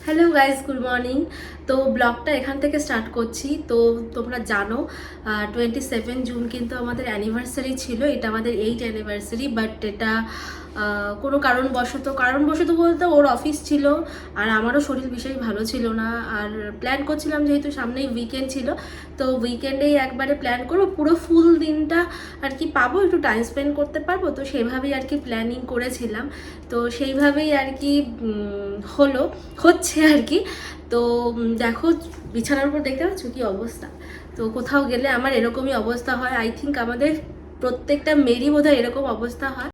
Hello guys, good morning. তো ব্লগটা এখান থেকে স্টার্ট করছি। তো তোমরা জানো 27 জুন কিন্তু আমাদের অ্যানিভার্সারি ছিল। এটা আমাদের 8th অ্যানিভার্সারি, বাট এটা কোনো কারণবশত বলতে ওর অফিস ছিল আর আমারও শরীর বিশেষ ভালো ছিল না। আর প্ল্যান করছিলাম যেহেতু সামনেই উইকেন্ড ছিল, তো উইকেন্ডেই একবারে প্ল্যান করবো, পুরো ফুল দিনটা আর কি পাবো, একটু টাইম স্পেন্ড করতে পারবো। তো সেভাবেই আর কি প্ল্যানিং করেছিলাম। তো সেইভাবেই আর কি হচ্ছে আর কি। তো দেখো, বিছানার উপর দেখতে পাচ্ছ কি অবস্থা। তো কোথাও গেলে আমার এরকমই অবস্থা হয়। আই থিঙ্ক আমাদের প্রত্যেকটা মেয়েরই বোধহয় এরকম অবস্থা হয়।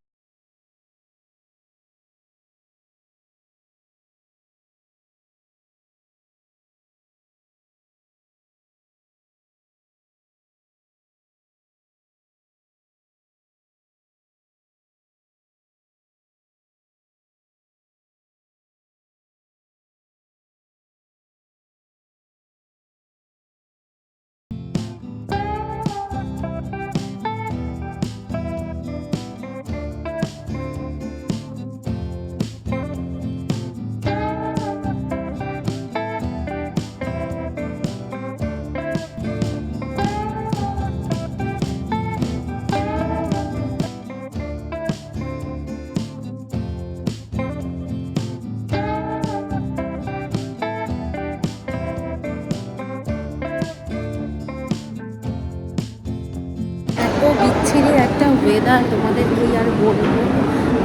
এত বিচ্ছিরি একটা ওয়েদার, তোমাদের কি আর বলবো।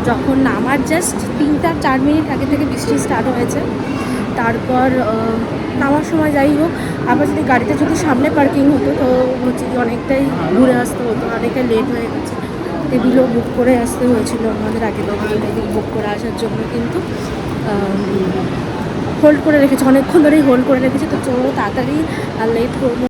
যখন নামার জাস্ট 3-4 মিনিট আগে থেকে বৃষ্টি স্টার্ট হয়েছে। তারপর নামার সময় যাই হোক, আবার যদি গাড়িতে যদি সামনে পার্কিং হতো তো হচ্ছে কি অনেকটাই ঘুরে আসতে হতো, অনেকটা লেট হয়ে গেছে। টেবিলও বুক করে আসতে হয়েছিল আমাদের আগে থেকে, টেবিল বুক করে আসার জন্য কিন্তু হোল্ড করে রেখেছে, অনেকক্ষণ ধরেই হোল্ড করে রেখেছে। তো চলো তাড়াতাড়ি, আর লেট করবো।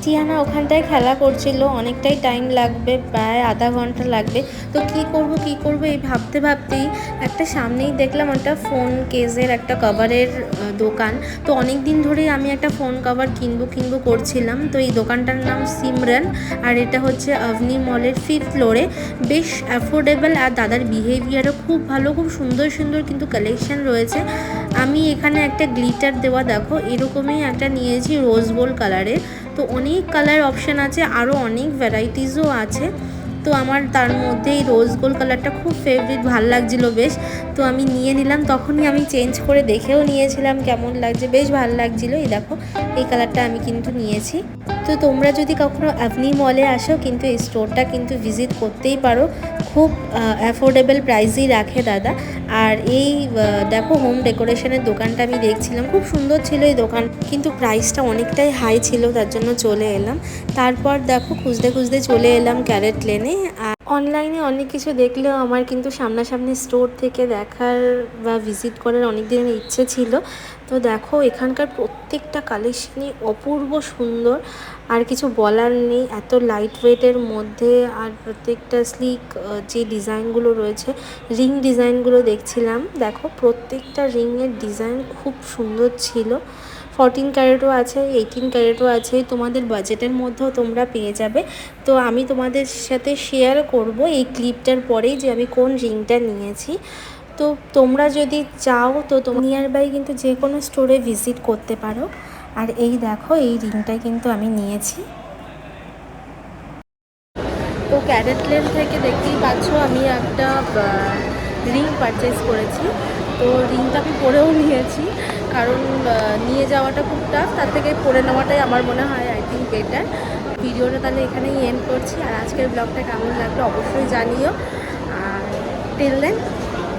টিয়ানা ওখানটায় খেলা করছিল, অনেকটাই টাইম লাগবে, প্রায় আধা ঘন্টা লাগবে। তো কি করব এই ভাবতে ভাবতেই একটা সামনেই দেখলাম একটা ফোন কেসের একটা কভারের দোকান। তো অনেক দিন ধরেই আমি একটা ফোন কভার কিনবো করছিলাম। তো এই দোকানটার নাম সিমরান, আর এটা হচ্ছে আভনি মলের 5th ফ্লোরে। বেশ অ্যাফোর্ডেবল, আর দাদার বিহেভিয়ারও খুব ভালো, খুব সুন্দর কিন্তু কালেকশন রয়েছে। আমি এখানে একটা গ্লিটার দেওয়া, দেখো এরকমই একটা নিয়েছি রোজ গোল্ড কালারের। তো অনেক কালার অপশান আছে, আরও অনেক ভ্যারাইটিসও আছে। তো আমার তার মধ্যে এই রোজ গোল্ড কালারটা খুব ফেভারিট, ভাল লাগছিলো বেশ। তো আমি নিয়ে নিলাম, তখনই আমি চেঞ্জ করে দেখেও নিয়েছিলাম কেমন লাগছে, বেশ ভালো লাগছিলো। এই দেখো এই কালারটা আমি কিন্তু নিয়েছি। তো তোমরা যদি কখনো আভনি মলে আসো কিন্তু এই স্টোরটা কিন্তু ভিজিট করতেই পারো, খুব অ্যাফোর্ডেবল প্রাইসেই রাখে দাদা। আর এই দেখো হোম ডেকোরেশনের দোকানটা আমি দেখছিলাম, খুব সুন্দর ছিল এই দোকান, কিন্তু প্রাইসটা অনেকটাই হাই ছিল, তার জন্য চলে এলাম। তারপর দেখো খুঁজতে চলে এলাম ক্যারেট লেনে। আর অনলাইনে অনেক কিছু দেখলেও আমার কিন্তু সামনাসামনি স্টোর থেকে দেখার বা ভিজিট করার অনেক দিনের ইচ্ছে ছিল। তো দেখো এখানকার প্রত্যেকটা কালেকশনই অপূর্ব সুন্দর, আর কিছু বলার নেই, এত লাইট ওয়েটের মধ্যে। আর প্রত্যেকটা স্লিক যে ডিজাইনগুলো রয়েছে, রিং ডিজাইনগুলো দেখছিলাম, দেখো প্রত্যেকটা রিংয়ের ডিজাইন খুব সুন্দর ছিল। 14 ক্যারেটও আছে, 18 ক্যারেটও আছে, তোমাদের বাজেটের মধ্যেও তোমরা পেয়ে যাবে। তো আমি তোমাদের সাথে শেয়ার করব এই ক্লিপটার পরেই যে আমি কোন রিংটা নিয়েছি। তো তোমরা যদি চাও তো নিয়ার বাই কিন্তু যে কোনো স্টোরে ভিজিট করতে পারো। আর এই দেখো এই রিংটাই কিন্তু আমি নিয়েছি। তো ক্যারেট লেন থেকে দেখতেই পাচ্ছ আমি একটা রিং পারচেস করেছি। তো রিংটা আমি পরেও নিয়েছি, কারণ নিয়ে যাওয়াটা খুব টাফ, তার থেকে পরে নেওয়াটাই আমার মনে হয় আই থিঙ্ক বেটার। ভিডিওটা তাহলে এখানেই এন্ড করছি, আর আজকের ব্লগটা কেমন লাগলো অবশ্যই জানিও। আর টিল দেন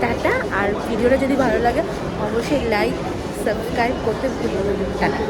টাটা। আর ভিডিওটা যদি ভালো লাগে অবশ্যই লাইক সাবস্ক্রাইব করতে ভুলো না। টাটা।